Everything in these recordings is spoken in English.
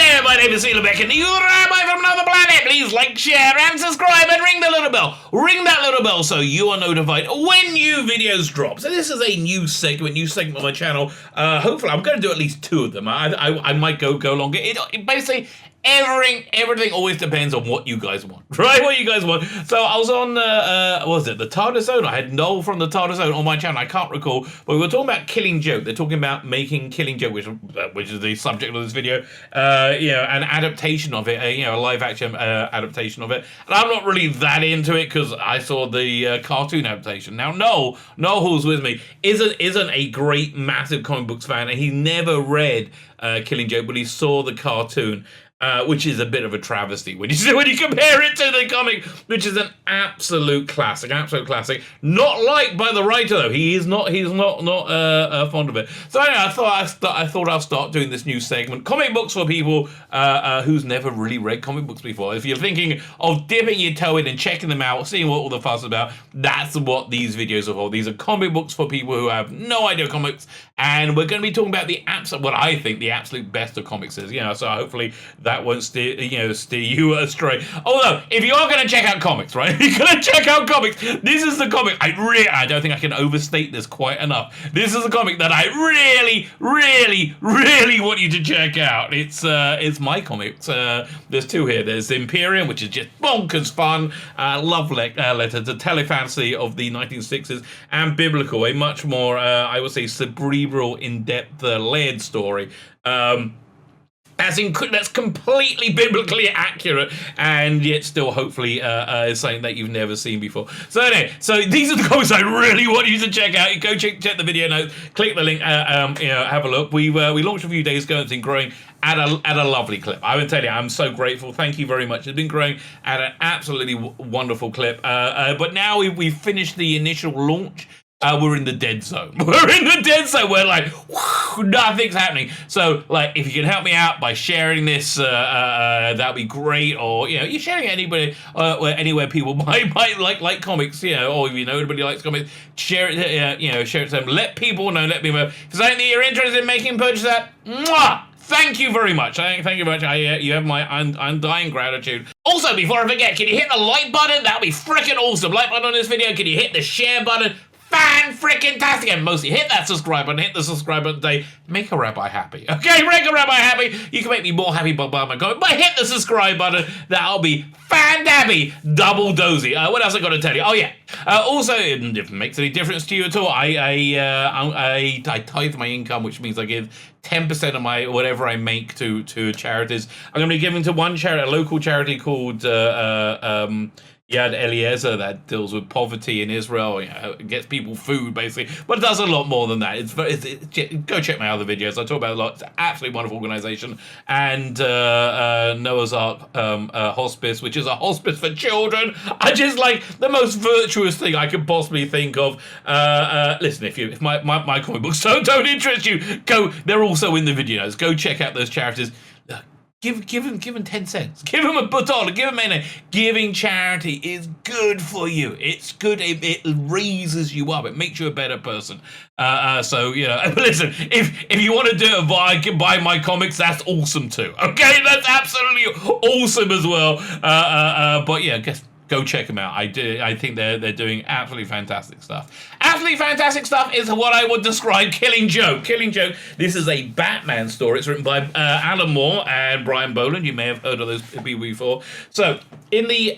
there, my name is Beck, and you're Rabbi from another planet. Please like, share, and subscribe, and ring the little bell. Ring that little bell so you are notified when new videos drop. So this is a new segment on my channel. Hopefully, I'm going to do at least 2 of them. I might go longer. It basically... Everything always depends on what you guys want, right? What you guys want. So I was on, what was it, the TARDIS Zone? I had Noel from the TARDIS Zone on my channel. I can't recall, but we were talking about Killing Joke. They're talking about making Killing Joke, which is the subject of this video. An adaptation of it, a live action adaptation of it. And I'm not really that into it because I saw the cartoon adaptation. Now, Noel, who's with me, isn't a great, massive comic books fan, and he never read Killing Joke, but he saw the cartoon. Which is a bit of a travesty when you compare it to the comic, which is an absolute classic. Not liked by the writer though. He's not fond of it. So anyway, I thought I'll start doing this new segment, comic books for people who's never really read comic books before. If you're thinking of dipping your toe in and checking them out, seeing what all the fuss is about, that's what these videos are for. These are comic books for people who have no idea comics, and we're going to be talking about what I think the absolute best of comics is. So hopefully that won't steer you astray. Although, if you are going to check out comics, right? If you're going to check out comics, this is the comic. I don't think I can overstate this quite enough. This is a comic that I really want you to check out. It's my comics. There's 2 here. There's Imperium, which is just bonkers fun. Love letter to telefantasy of the 1960s, and Biblical, a much more, I would say, cerebral, in-depth, layered story. That's completely biblically accurate, and yet still hopefully is something that you've never seen before. So anyway, these are the comics I really want you to check out. You go check the video notes, click the link, have a look. We launched a few days ago. It's been growing at a lovely clip. I will tell you, I'm so grateful. Thank you very much. It's been growing at an absolutely wonderful clip. But now we've finished the initial launch. We're in the dead zone. We're like, whoo, nothing's happening. So, if you can help me out by sharing this, that'd be great. Or you're sharing it anywhere people might like comics. Or if anybody likes comics, share it. Share it to them. Let people know. Let me know. Because I think you're interested in making purchase that. Mwah! Thank you very much. Thank you very much. You have my undying gratitude. Also, before I forget, can you hit the like button? That'd be freaking awesome. Like button on this video. Can you hit the share button? Fan-freaking-tastic, and mostly hit that subscribe button, hit the subscribe button today, make a rabbi happy, okay? Make a rabbi happy. You can make me more happy by buying my comic, but hit the subscribe button. That'll be fan-dabby, double dozy. What else I got to tell you? Oh yeah. Also, if it makes any difference to you at all, I tithe my income, which means I give 10% of my whatever I make to charities. I'm going to be giving to one charity, a local charity called Yad Eliezer, that deals with poverty in Israel, gets people food basically, but it does a lot more than that. Go check my other videos. I talk about it a lot. It's an absolutely wonderful organization. And Noah's Ark Hospice, which is a hospice for children. I just like the most virtuous thing I could possibly think of. Listen, if my comic books don't interest you, they're also in the video notes. Go check out those charities. Give them 10 cents. Give them $1, give them anything. Giving charity is good for you. It's good. It raises you up. It makes you a better person. So listen, if you want to do it buy my comics, that's awesome too. Okay, that's absolutely awesome as well. But yeah, go check them out. I think they're doing absolutely fantastic stuff. Absolutely fantastic stuff is what I would describe Killing Joke. Killing Joke. This is a Batman story. It's written by Alan Moore and Brian Bolland. You may have heard of those people before. So in the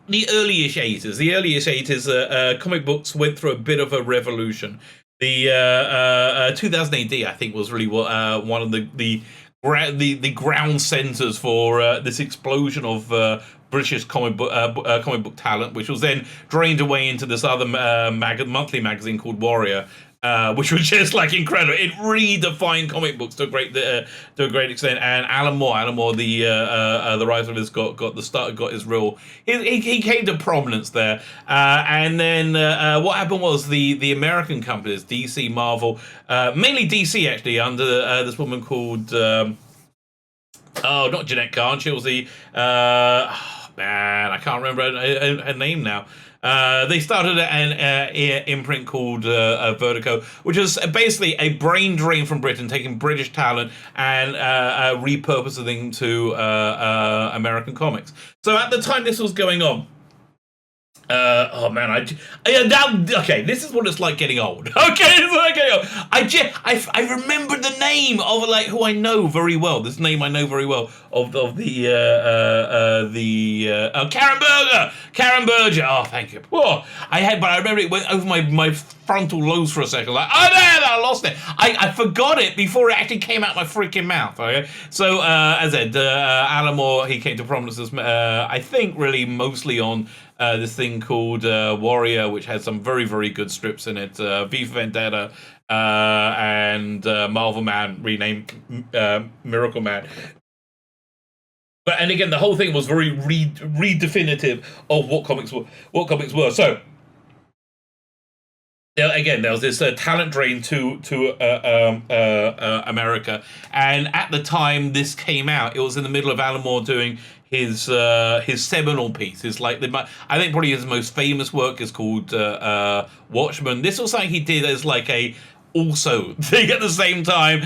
early-ish 80s, comic books went through a bit of a revolution. The 2000 AD, I think, was really one of the ground centers for this explosion of British comic book talent, which was then drained away into this other monthly magazine called Warrior, which was just incredible. It redefined comic books to a great extent. And Alan Moore, the writer of this, got his real. He came to prominence there. And then what happened was the American companies, DC, Marvel, mainly DC actually, under this woman called not Jeanette Kahn. She was the man, I can't remember her name now. They started an imprint called Vertigo, which is basically a brain drain from Britain, taking British talent and repurposing to American comics. So at the time this was going on, oh man, okay, this is what it's like getting old. Okay, this is like getting old. I remember the name of like who I know very well. This name I know very well of the Karen Berger. Oh, thank you. Oh, but I remember it went over my frontal lobes for a second. Like, oh no, I lost it. I forgot it before it actually came out my freaking mouth. Okay, so as I said, Alan Moore, he came to prominence as I think really mostly on this thing called Warrior, which has some very, very good strips in it. V for Vendetta and Marvel Man, renamed Miracle Man. And again, the whole thing was very redefinitive of what comics were. So again, there was this talent drain to America, and at the time this came out, it was in the middle of Alan Moore doing his seminal piece. Is like I think probably his most famous work is called Watchmen. This was something he did as like a also thing at the same time.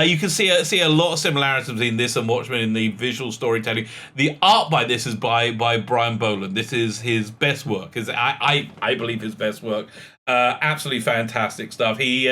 You can see a lot of similarities between this and Watchmen in the visual storytelling. The art by this is by Brian Bolland. This is his best work. I believe his best work. Absolutely fantastic stuff. He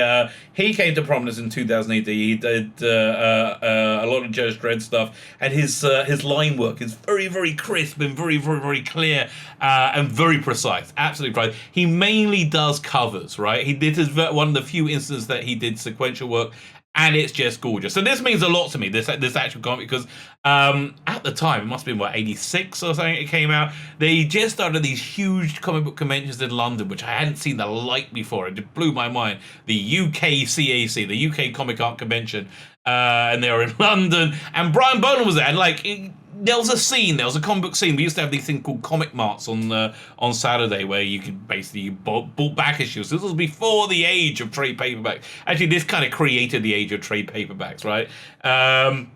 came to prominence in 2008. He did a lot of Judge Dredd stuff, and his line work is very, very crisp and very, very, very clear and very precise. Absolutely precise. He mainly does covers, right? This is one of the few instances that he did sequential work, and it's just gorgeous. So this means a lot to me, this actual comic, because at the time, it must have been, 86 or something it came out. They just started these huge comic book conventions in London, which I hadn't seen the like before. It blew my mind. The UKCAC, the UK Comic Art Convention, and they were in London, and Brian Bolland was there, and there was a comic book scene. We used to have these things called comic marts on Saturday, where you could basically bought back issues. This was before the age of trade paperbacks. Actually, this kind of created the age of trade paperbacks, right? And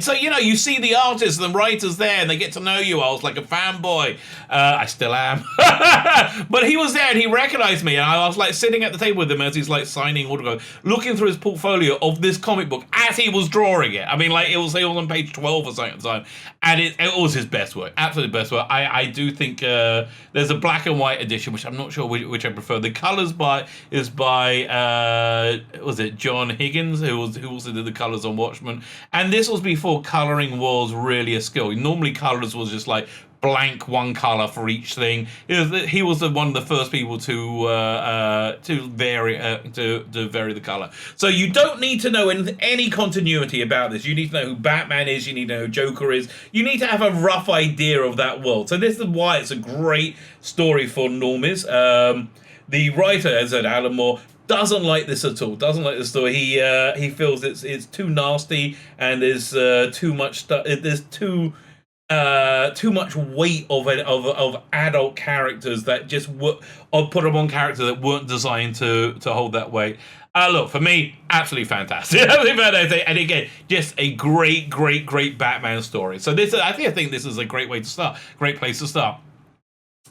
so, you see the artists and the writers there, and they get to know you. I was like a fanboy. I still am. But he was there, and he recognized me, and I was like sitting at the table with him as he's like signing autographs, looking through his portfolio of this comic book as he was drawing it. I mean, like it was on page 12 or something at the time, and it was his best work, absolutely best work. I do think there's a black and white edition, which I'm not sure which I prefer. The colors is by was it John Higgins, who also did the colors on Watchmen, and this was before coloring was really a skill. Normally colors was just like blank one color for each thing. He was one of the first people to vary the color. So you don't need to know any continuity about this. You need to know who Batman is. You need to know who Joker is. You need to have a rough idea of that world. So this is why it's a great story for normies. The writer, as I said, Alan Moore, doesn't like this at all. Doesn't like the story. He feels it's too nasty, and there's too much stuff. There's too much weight of adult characters that just or put them on characters that weren't designed to hold that weight. Look, for me, absolutely fantastic. And again, just a great Batman story. So I think this is a great way to start. Great place to start.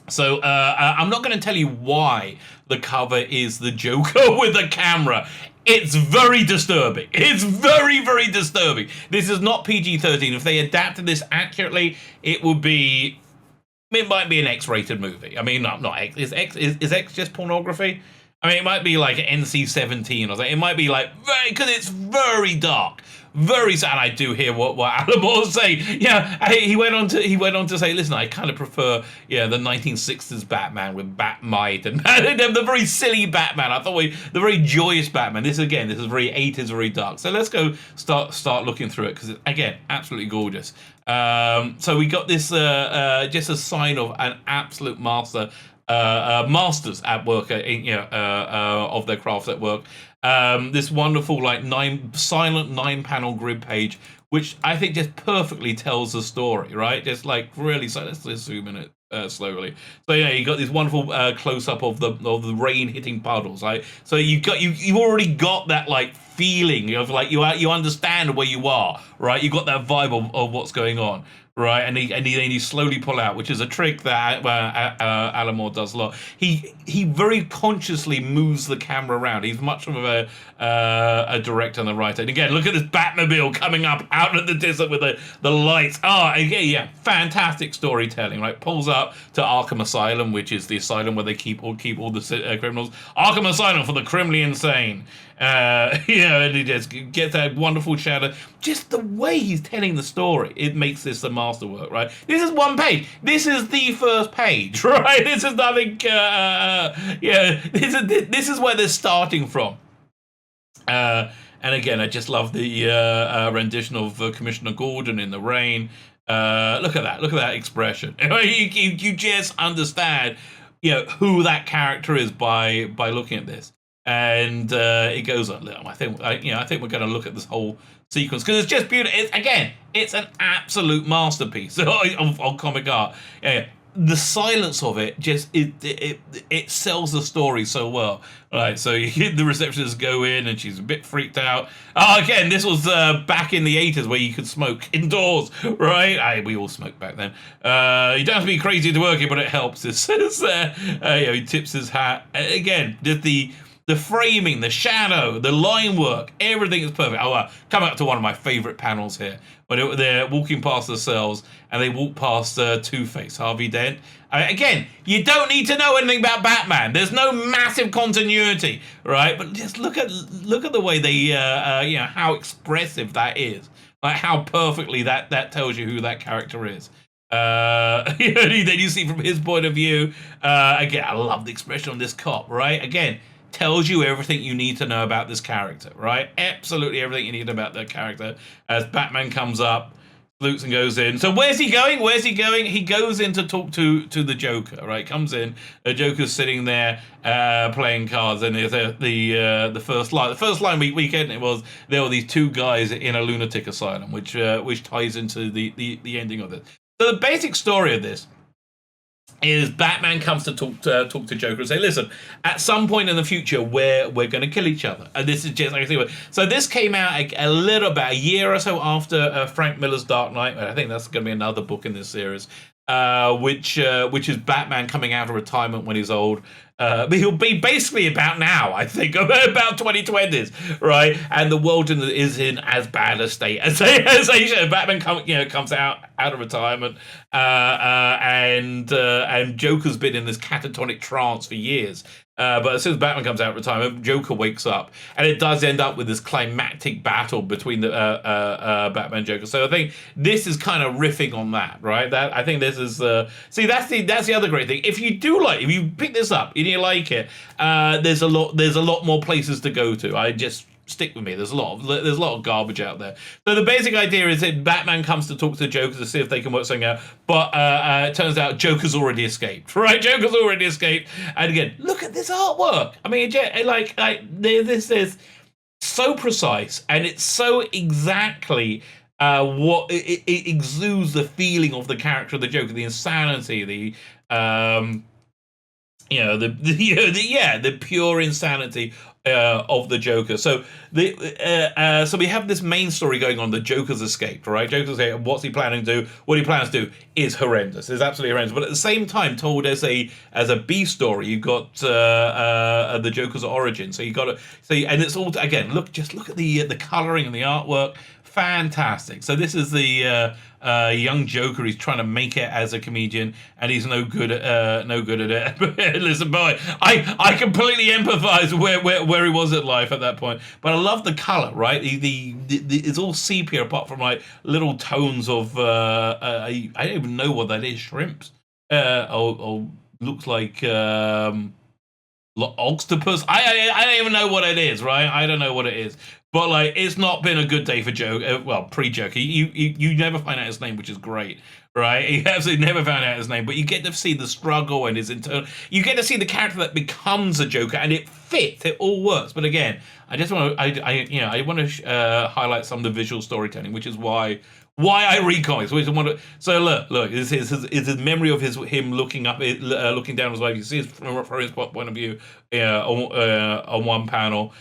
So I'm not going to tell you why the cover is the Joker with a camera. It's very disturbing. It's very, very disturbing. This is not PG-13. If they adapted this accurately, it might be an X-rated movie. I mean, not X. Is X just pornography? I mean, it might be like NC-17 or something. It might be like because it's very dark. Very sad. I do hear what Alan Moore was saying. Yeah, he went on to say, listen, I kind of prefer the 1960s Batman with Batmite and the very silly Batman. I thought the very joyous Batman. This is very 80s, very dark. So let's go start looking through it, because it's, again, absolutely gorgeous. So we got this just a sign of an absolute masters at work, of their craft at work. This wonderful silent 9-panel grid page, which I think just perfectly tells the story, right? Just like really. So let's just zoom in it slowly. So you got this wonderful close up of the rain hitting puddles, right? So you've already got that like feeling of like you understand where you are, right? You got that vibe of what's going on. Right, and then you slowly pull out, which is a trick that Alan Moore does a lot. He very consciously moves the camera around. He's much of a director and a writer. And again, look at this Batmobile coming up out of the desert with the lights. Oh, yeah, fantastic storytelling. Right, pulls up to Arkham Asylum, which is the asylum where they keep all the criminals. Arkham Asylum for the criminally insane. And he just gets that wonderful shadow. Just the way he's telling the story, it makes this a masterwork, right? This is one page. This is the first page, right? This is nothing. This is where they're starting from. And again, I just love the rendition of Commissioner Gordon in the rain. Look at that! Look at that expression. You just understand, who that character is by looking at this. And it goes on. I think we're going to look at this whole sequence because it's just beautiful. It's an absolute masterpiece of comic art. Yeah, the silence of it it sells the story so well. Right, so you hear the receptionist go in and she's a bit freaked out. Oh, again, this was back in the 80s where you could smoke indoors, right? We all smoked back then. You don't have to be crazy to work here, but it helps. It says he tips his hat. Again, the framing, the shadow, the line work, everything is perfect. Coming up to one of my favorite panels here, when they're walking past the cells and they walk past Two-Face, Harvey Dent. Again, you don't need to know anything about Batman. There's no massive continuity, right? But just look at the way they, how expressive that is. Like how perfectly that tells you who that character is. Then you see from his point of view. Again, I love the expression on this cop, right? Again, tells you everything you need to know about this character, right? Absolutely everything you need about that character. As Batman comes up, salutes and goes in. So where's he going? He goes in to talk to the Joker, right? Comes in, the Joker's sitting there playing cards, and there's the first line. The first line we get was there were these two guys in a lunatic asylum, which ties into the ending of it. So the basic story of this is Batman comes to talk to Joker and say, listen, at some point in the future, we're going to kill each other. And this is just like, so this came out about a year or so after Frank Miller's Dark Knight. I think that's going to be another book in this series, which is Batman coming out of retirement when he's old. But he'll be basically about now, I think, about 2020s, right? And the world is in as bad a state as Batman comes out of retirement, and Joker's been in this catatonic trance for years. But as soon as Batman comes out of retirement, Joker wakes up, and it does end up with this climactic battle between the Batman and Joker. So I think this is kind of riffing on that, right? I think this is that's the other great thing. If you pick this up and you like it, there's a lot more places to go to. Stick with me. There's a lot of garbage out there. So the basic idea is that Batman comes to talk to Joker to see if they can work something out. But it turns out Joker's already escaped. Right? Joker's already escaped. And again, look at this artwork. I mean, this is so precise, and it's so exactly what it exudes the feeling of the character of the Joker, the insanity, the pure insanity of the Joker. So so we have this main story going on. The Joker's escaped, right? Joker's escaped. What's he planning to do? What he plans to do is horrendous. It's absolutely horrendous. But at the same time, told as a B story, you've got the Joker's origin. So you got to see, and it's all again. Look at the coloring and the artwork. Fantastic. So this is the young Joker. He's trying to make it as a comedian, and he's no good at it. Listen, boy, I completely empathise where he was at life at that point. But I love the colour, right? It's all sepia apart from like little tones of I don't even know what that is. Shrimps. Or looks like octopus. I don't even know what it is, right? I don't know what it is. But like, it's not been a good day for Joker. Pre-Joker. You never find out his name, which is great, right? You absolutely never found out his name, but you get to see the struggle and his internal. You get to see the character that becomes a Joker, and it fits. It all works. But again, I just want to, I want to highlight some of the visual storytelling, which is why why I read comics. So look, it's his memory of him looking up, looking down his life. You see his from his point of view on one panel.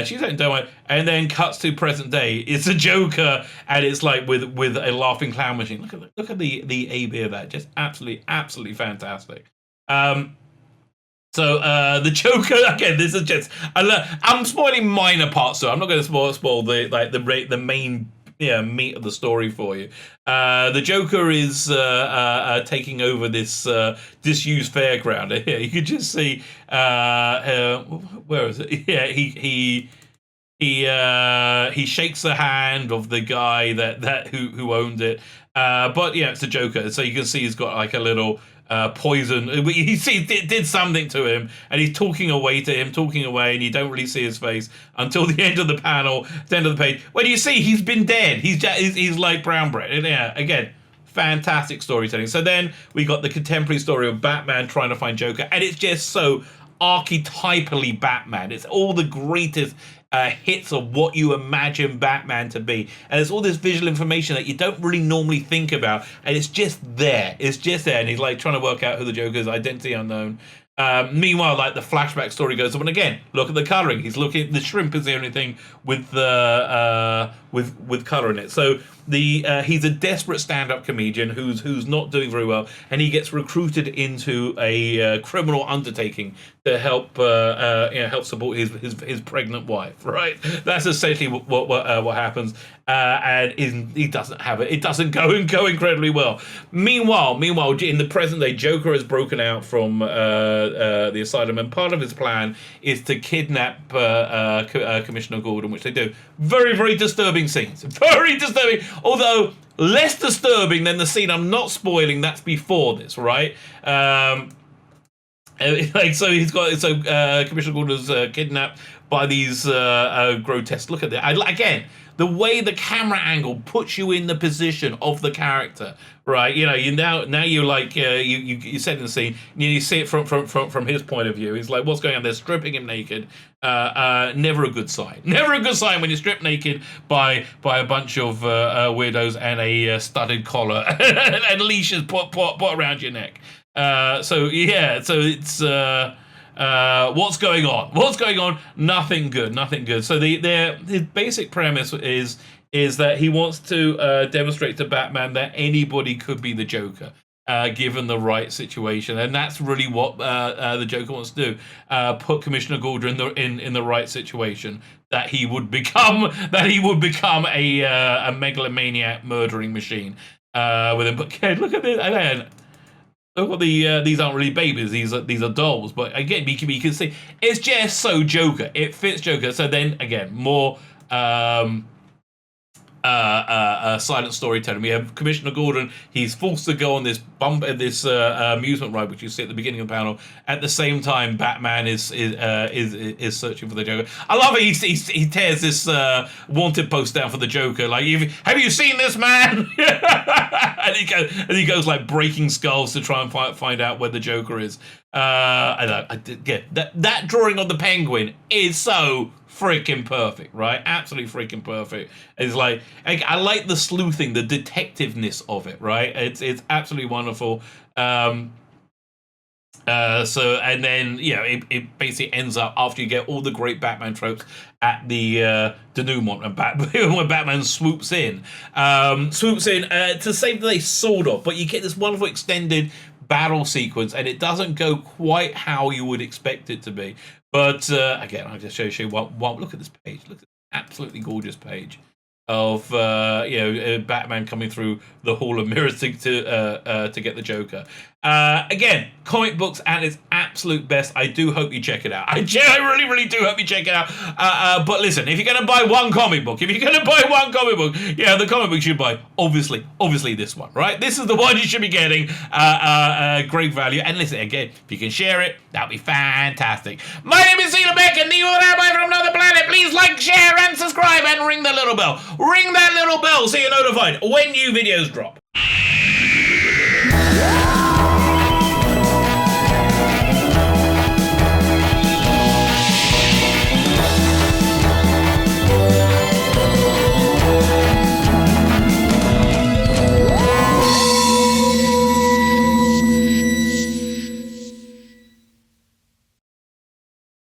She's like, don't worry. And then cuts to present day. It's a Joker, and it's like with a laughing clown machine. Look at the AB of that. Just absolutely fantastic. So the Joker again. This is just I'm spoiling minor parts, so I'm not going to spoil the main meat of the story for you. The Joker is taking over this disused fairground. Yeah, you could just see where is it? Yeah, he shakes the hand of the guy who owned it. But yeah, it's the Joker, so you can see he's got like a little poison. He did something to him, and he's talking away, and you don't really see his face until the end of the panel, the end of the page. When you see he's been dead, he's like brown bread. And yeah, again, fantastic storytelling. So then we got the contemporary story of Batman trying to find Joker, and it's just so archetypally Batman. It's all the greatest hits of what you imagine Batman to be, and there's all this visual information that you don't really normally think about, and it's just there. And he's like trying to work out who the Joker is, identity unknown. Meanwhile, like the flashback story goes on, and again, look at the coloring. He's looking. The shrimp is the only thing with color in it. So he's a desperate stand-up comedian who's not doing very well, and he gets recruited into a criminal undertaking to help help support his pregnant wife. Right, that's essentially what happens. And he doesn't have it. It doesn't go incredibly well. Meanwhile, in the present day, Joker has broken out from the asylum, and part of his plan is to kidnap Commissioner Gordon, which they do. Very, very disturbing scenes. Very disturbing. Although less disturbing than the scene I'm not spoiling. That's before this, right? Commissioner Gordon's kidnapped by these grotesque. Look at that again. The way the camera angle puts you in the position of the character, right? You set in the scene, you see it from his point of view. He's like, what's going on? They're stripping him naked. Never a good sign. Never a good sign when you're stripped naked by a bunch of weirdos and a studded collar and leashes put around your neck. So it's. What's going on? Nothing good. So his basic premise is that he wants to demonstrate to Batman that anybody could be the Joker, given the right situation, and that's really what the Joker wants to do. Put Commissioner Gordon in the right situation, that he would become a megalomaniac murdering machine with him. But look at this. Look what these aren't really babies. These are dolls. But again, you can see it's just so Joker. It fits Joker. So then again, more silent storytelling. We have Commissioner Gordon. He's forced to go on this amusement ride, which you see at the beginning of the panel. At the same time, Batman is searching for the Joker. I love it. He tears this wanted post down for the Joker. Like, have you seen this man? and he goes like breaking skulls to try and find out where the Joker is. That drawing of the Penguin is so freaking perfect, right? Absolutely freaking perfect. It's like, I like the sleuthing, the detectiveness of it, right? It's absolutely wonderful. So, and then, it basically ends up after you get all the great Batman tropes at the denouement when Batman swoops in to save the day, sort of, but you get this wonderful extended battle sequence, and it doesn't go quite how you would expect it to be. But again, I'll just show you one. Look at this page. Look at this absolutely gorgeous page of Batman coming through the Hall of Mirrors to get the Joker. Again, comic books at its absolute best. I do hope you check it out. I really, really do hope you check it out. But listen, if you're going to buy one comic book, the comic book you should buy, obviously this one, right? This is the one you should be getting. Great value. And listen, again, if you can share it, that'd be fantastic. My name is Zila Beck, and you are Rabbi from another planet. Please like, share, and subscribe, and ring the little bell. Ring that little bell so you're notified when new videos drop.